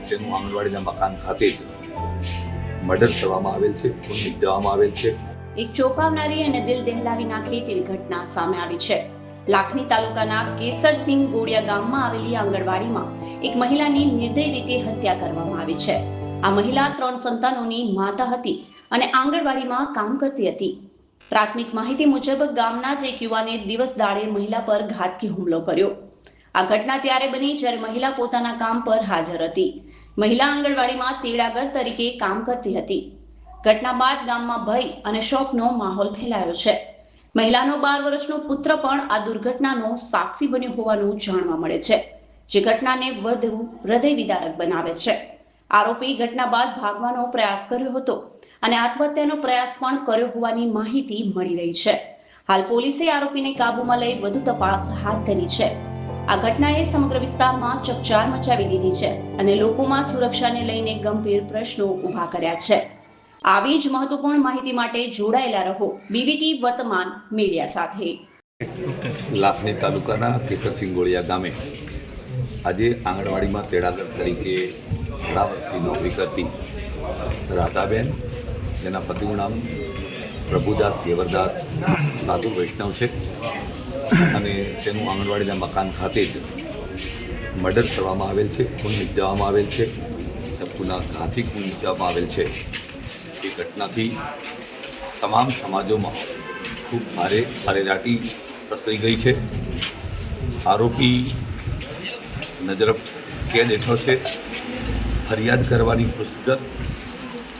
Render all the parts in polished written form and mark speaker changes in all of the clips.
Speaker 1: તેનું આંગણવાડીના મકાન ખાતે જ મર્ડર કરવામાં આવેલ છે, ખૂન નિપજાવવામાં આવેલ છે।
Speaker 2: એક ચોંકાવનારી અને દિલ દહેલાવી નાખે તેવી ઘટના સામે આવી છે। લાખણી તાલુકાના કેસરસિંહ ગોળિયા ગામમાં આવેલી આંગણવાડીમાં એક મહિલાની નિર્દય રીતે હત્યા કરવામાં આવી છે। આ મહિલા 3 સંતાનોની માતા હતી અને આંગણવાડીમાં કામ કરતી હતી। પ્રાથમિક માહિતી મુજબ ગામના જ એક યુવાને દિવસ દાડે મહિલા પર ઘાતકી હુમલો કર્યો। આ ઘટના ત્યારે બની જ્યારે મહિલા પોતાના કામ પર હાજર હતી। મહિલા આંગણવાડીમાં તેડાગર તરીકે કામ કરતી હતી। ઘટના બાદ ગામમાં ભય અને શોકનો માહોલ ફેલાયો છે। મહિલાનો 12 વર્ષનો પુત્ર પણ આ દુર્ઘટનાનો સાક્ષી બન્યો હોવાનું જાણવા મળે છે, જે ઘટનાને વધુ હૃદય વિદારક બનાવે છે। આરોપી ઘટના બાદ ભાગવાનો પ્રયાસ કર્યો હતો અને આત્મહત્યાનો પ્રયાસ પણ કર્યો હોવાની માહિતી મળી રહી છે। હાલ પોલીસે આરોપીને કાબૂમાં લઈ વધુ તપાસ હાથ ધરી છે। આ ઘટનાએ સમગ્ર વિસ્તારમાં ચકચાર મચાવી દીધી છે અને લોકોમાં સુરક્ષાને લઈને ગંભીર પ્રશ્નો ઊભા કર્યા છે। આવી જ મહત્વપૂર્ણ માહિતી માટે જોડાયેલા રહો બીવીટી વર્તમાન મીડિયા સાથે।
Speaker 1: લાખણી તાલુકાના કેસરસિંહ ગોળિયા ગામે આજે આંગણવાડીમાં તેડાગર તરીકે ઘણા વર્ષથી નોકરી કરતી રાધાબેન, જેના પતિનું નામ પ્રભુદાસ ગેવરદાસ સાધુ વૈષ્ણવ છે અને તેનું આંગણવાડીના મકાન ખાતે જ મર્ડર કરવામાં આવેલ છે, ખૂન નિપજાવવામાં આવેલ છે, ચપ્પુના ઘાથી ખૂન નિપજાવવામાં આવેલ છે। એ ઘટનાથી તમામ સમાજોમાં ખૂબ ભારે અરેરાટી પ્રસરી ગઈ છે। આરોપી નજર કેદ હેઠળ છે। ફરિયાદ કરવાની પ્રોસિજર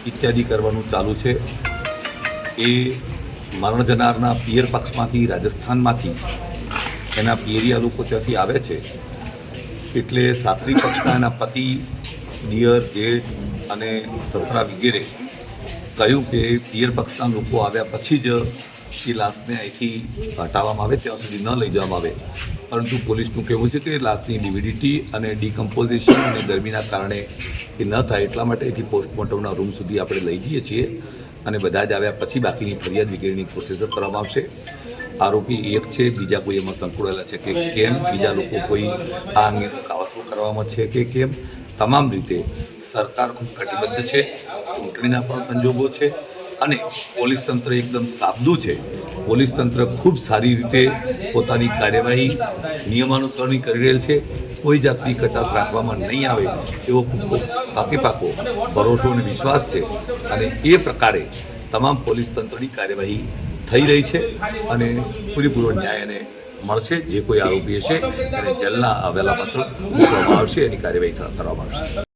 Speaker 1: ઇત્યાદિ કરવાનું ચાલુ છે। એ મરણ જનારના પિયર પક્ષમાંથી, રાજસ્થાનમાંથી એના પિયરિયા લોકો ત્યાંથી આવે છે, એટલે સાસરી પક્ષના એના પતિ, દિયર, જેઠ અને સસરા વગેરે કહ્યું કે પિયર પક્ષના લોકો આવ્યા પછી જ એ લાશને અહીંથી હટાવવામાં આવે, ત્યાં સુધી ન લઈ જવામાં આવે। પરંતુ પોલીસનું કહેવું છે કે લાશની ડિવિડિટી અને ડિકમ્પોઝિશન અને ગરમીના કારણે એ ન થાય એટલા માટે અહીંથી પોસ્ટમોર્ટમના રૂમ સુધી આપણે લઈ જઈએ છીએ અને બધા જ આવ્યા પછી બાકીની ફરિયાદ વગેરેની પ્રોસેસર કરવામાં આવશે। આરોપી એક છે, બીજા કોઈ એમાં સંકળાયેલા છે કે કેમ, બીજા લોકો કોઈ આ અંગેનું કાવતરું કરવામાં છે કે કેમ, તમામ રીતે સરકાર ખૂબ કટિબદ્ધ છે। ચૂંટણીના પણ સંજોગો છે અને પોલીસ તંત્ર એકદમ સાબદું છે। પોલીસ તંત્ર ખૂબ સારી રીતે પોતાની કાર્યવાહી નિયમાનુસારની કરી રહેલ છે। કોઈ જાતની કચાશ રાખવામાં નહીં આવે એવો પાકો ભરોસો અને વિશ્વાસ છે અને એ પ્રકારે તમામ પોલીસ તંત્રની કાર્યવાહી થઈ રહી છે અને પૂરેપૂરો ન્યાય એને મળશે। જે કોઈ આરોપી હશે એને જેલના આવેલા પાછળ મૂકવામાં આવશે, એની કાર્યવાહી કરવામાં આવશે।